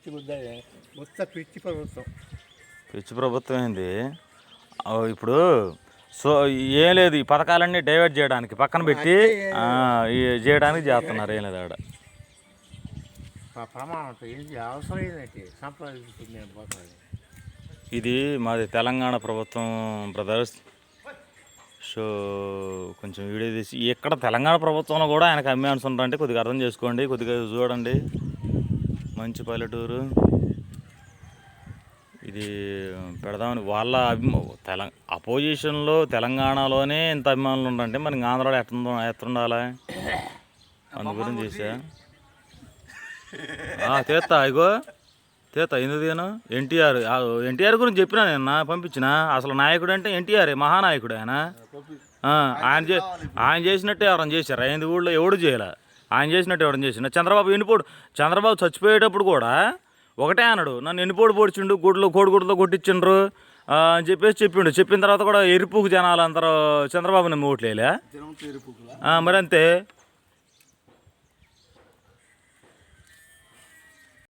పిచ్చి ప్రభుత్వం ఏంది ఇప్పుడు? సో ఏం లేదు, ఈ పథకాలన్నీ డైవర్ట్ చేయడానికి పక్కన పెట్టి చేయడానికి చేస్తున్నారు. ఏం లేదు ఆడ ఇది మాది తెలంగాణ ప్రభుత్వం బ్రదర్స్. సో కొంచెం వీడియో తీసి ఇక్కడ తెలంగాణ ప్రభుత్వంలో కూడా ఆయనకు అమ్మాన్స్ ఉంటారంటే కొద్దిగా అర్థం చేసుకోండి, కొద్దిగా చూడండి. మంచి పల్లెటూరు ఇది. పెడదామని వాళ్ళ అపోజిషన్లో తెలంగాణలోనే ఇంత అభిమానులు ఉంటారంటే మరి ఆంధ్రాలో ఎట్టుండాలా? అందు గురించి చేసా తీస్తా. ఇగో తీస్తా. ఎందుకు తీయను? ఎన్టీఆర్ గురించి చెప్పినా నేను పంపించిన. అసలు నాయకుడు అంటే ఎన్టీఆర్, మహానాయకుడు ఆయన. ఆయన చేసినట్టే ఎవరైనా చేశారు? ఆయన ఊళ్ళో ఎవడు చేయాల. ఆయన చేసినట్టు ఎవరైనా చేసిన. చంద్రబాబు చచ్చిపోయేటప్పుడు కూడా ఒకటే అన్నాడు, నన్ను ఎన్నిపోటు పొడిచిండు, కోడిగుడ్లతో కొట్టించిండ్రు అని చెప్పిండు. చెప్పిన తర్వాత కూడా ఎరుపుకు జనాలు అందరూ చంద్రబాబుని ఓట్లేలే మరి అంతే.